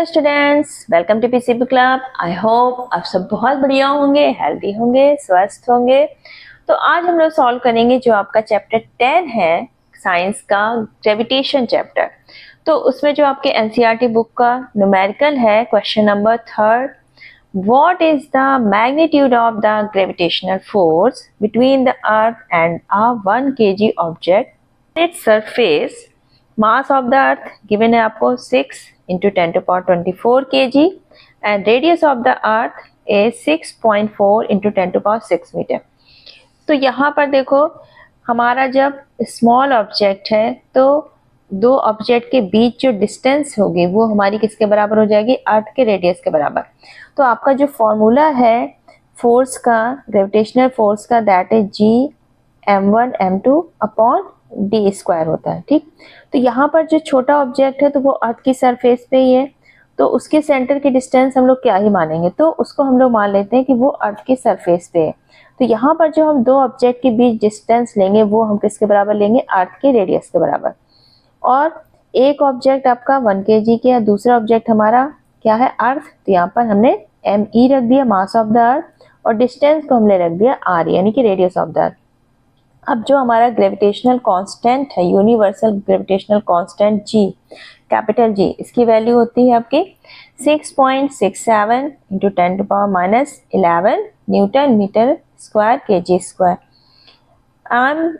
Students, welcome to PCB club. I hope आप सब बहुत बढ़िया होंगे, हेल्दी होंगे, स्वस्थ होंगे। तो आज हम लोग सॉल्व करेंगे जो आपका चैप्टर 10 है साइंस का, ग्रेविटेशन चैप्टर। तो उसमें जो आपके एनसीईआरटी बुक का न्यूमेरिकल है, question number 3, what is the magnitude of the gravitational force between the earth and a 1 kg object its surface. Mass of the earth given है आपको 6 into 10 to power 24 kg and radius of the earth is 6.4 into 10 to power 6 metre. तो यहाँ पर देखो, हमारा जब small object है तो दो ऑब्जेक्ट के बीच जो डिस्टेंस होगी वो हमारी किसके बराबर हो जाएगी? अर्थ के रेडियस के बराबर। तो आपका जो फॉर्मूला है फोर्स का, ग्रेविटेशनल फोर्स का, that is G m1 m2 upon D square होता है। ठीक, तो यहाँ पर जो छोटा ऑब्जेक्ट है तो वो अर्थ की सरफेस पे ही है, तो उसके सेंटर की डिस्टेंस हम लोग क्या ही मानेंगे, तो उसको हम लोग मान लेते हैं कि वो अर्थ की सरफेस पे है। तो यहाँ पर जो हम दो ऑब्जेक्ट के बीच डिस्टेंस लेंगे वो हम किसके बराबर लेंगे? अर्थ के रेडियस के बराबर। और एक ऑब्जेक्ट आपका 1 kg के, दूसरा ऑब्जेक्ट हमारा क्या है? अर्थ। तो यहाँ पर हमने me रख दिया, मास ऑफ द अर्थ, और डिस्टेंस को हमने रख दिया r, यानी कि रेडियस ऑफ द अर्थ। अब जो हमारा ग्रेविटेशनल कांस्टेंट है, universal gravitational constant G, capital G, इसकी वैल्यू होती है आपकी 6.67 into 10 to power minus 11 newton metre square kg square.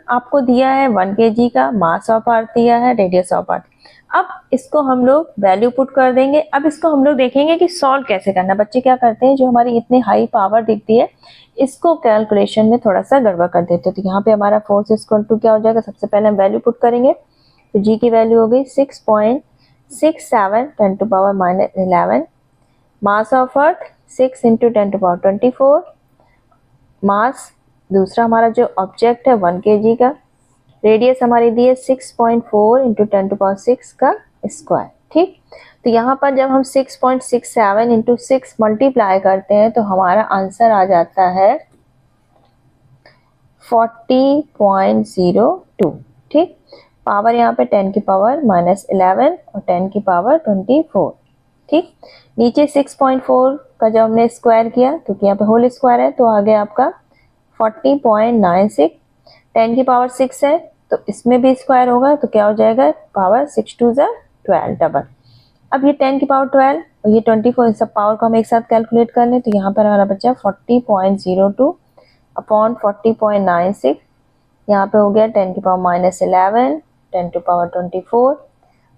आपको दिया है 1 kg का, मास ऑफ अर्थ दिया है, रेडियस ऑफ अर्थ। अब इसको हम लोग वैल्यू पुट कर देंगे। अब इसको हम लोग देखेंगे कि सॉल्व कैसे करना। बच्चे क्या करते हैं, जो हमारी इतनी हाई पावर दिखती है इसको कैलकुलेशन में थोड़ा सा गड़बड़ कर देते हैं। तो यहाँ पे हमारा फोर्स इक्वल टू क्या हो जाएगा? सबसे पहले हम वैल्यू पुट करेंगे। तो जी की वैल्यू हो गई 6.67 10 to power minus 11, mass of earth 6 into 10 to power 24, mass दूसरा हमारा जो ऑब्जेक्ट है 1 kg का, रेडियस हमारी दी है 6.4 इंटू 10 टू पावर 6 का स्क्वायर। ठीक, तो यहाँ पर जब हम 6.67 इंटू 6 मल्टीप्लाई करते हैं तो हमारा आंसर आ जाता है 40.02। ठीक, पावर यहाँ पे 10 की पावर माइनस 11 और 10 की पावर 24। ठीक, नीचे 6.4 का जब हमने स्क्वायर किया, क्योंकि यहाँ पे होल स्क्वायर है, तो आ गया आपका 40.96। 10 की पावर 6 है तो इसमें भी स्क्वायर होगा, तो क्या हो जाएगा? Power 6 2 12 double. अब ये 10 की पावर 12 और ये 24, सब पावर को हम एक साथ कैलकुलेट कर लें। तो यहाँ पर हमारा बच्चा 40.02 अपॉन 40.96, यहाँ पे हो गया 10 की पावर माइनस 11 10 टू पावर 24।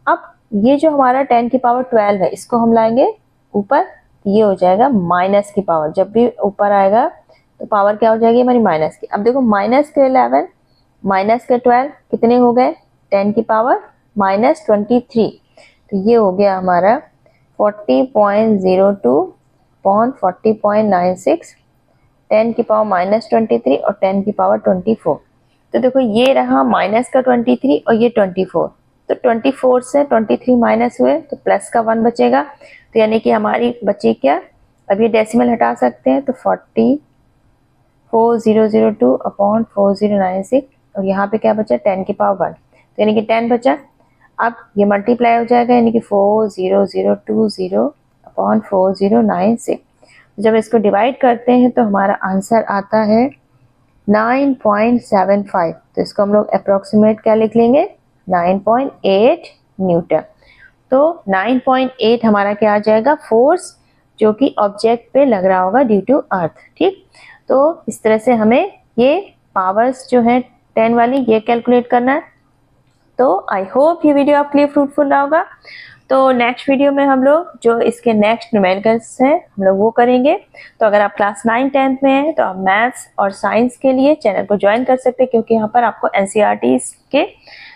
अब ये जो हमारा 10 की पावर 12 है इसको हम लाएंगे ऊपर, ये हो जाएगा माइनस की पावर। जब भी ऊपर आएगा तो पावर क्या हो जाएगी हमारी? माइनस की। अब देखो, माइनस के 11 माइनस के 12 कितने हो गए? 10 की पावर माइनस 23। तो ये हो गया हमारा 40.02 अपॉन 40.96, 10 की पावर माइनस 23 और 10 की पावर 24। तो देखो, ये रहा माइनस का 23 और ये 24। तो 24 से 23 माइनस हुए तो प्लस का 1 बचेगा। तो यानी कि हमारी बची क्या? अब ये डेसिमल हटा सकते हैं, तो 40.4002 अपॉन 4096, और यहाँ पे क्या बचा? 10 की पावर 1, तो यानी कि 10 बचा। अब ये मल्टीप्लाई हो जाएगा, यानी कि 40020 अपॉन 4096। जब इसको डिवाइड करते हैं तो हमारा आंसर आता है 9.75। तो इसको हम लोग अप्रोक्सीमेट क्या लिख लेंगे? 9.8 न्यूटन। तो 9.8 हमारा क्या आ जाएगा? फोर्स जो कि ऑब्जेक्ट पे लग रहा होगा ड्यू टू अर्थ। ठीक, तो इस तरह से हमें ये पावर्स जो है 10 वाली ये कैलकुलेट करना है। तो आई होप ये वीडियो आपके लिए फ्रूटफुल रहा होगा। तो नेक्स्ट वीडियो में हम लोग जो इसके नेक्स्ट न्यूमेरिकल्स हैं हम लोग वो करेंगे। तो अगर आप क्लास 9 10th में हैं तो आप मैथ्स और साइंस के लिए चैनल को ज्वाइन कर सकते हैं, क्योंकि यहाँ पर आपको एनसीईआरटी के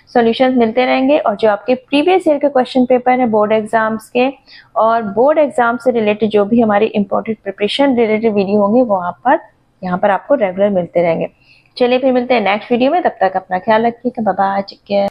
सॉल्यूशंस मिलते रहेंगे, और जो आपके प्रीवियस ईयर के क्वेश्चन पेपर है बोर्ड एग्जाम्स के और बोर्ड एग्जाम से रिलेटेड जो भी हमारी इंपॉर्टेंट प्रिपरेशन रिलेटेड वीडियो होंगे वो यहाँ पर आपको रेगुलर मिलते रहेंगे। चलिए फिर मिलते हैं नेक्स्ट वीडियो में, तब तक अपना ख्याल रखिएगा। Bye bye, take care.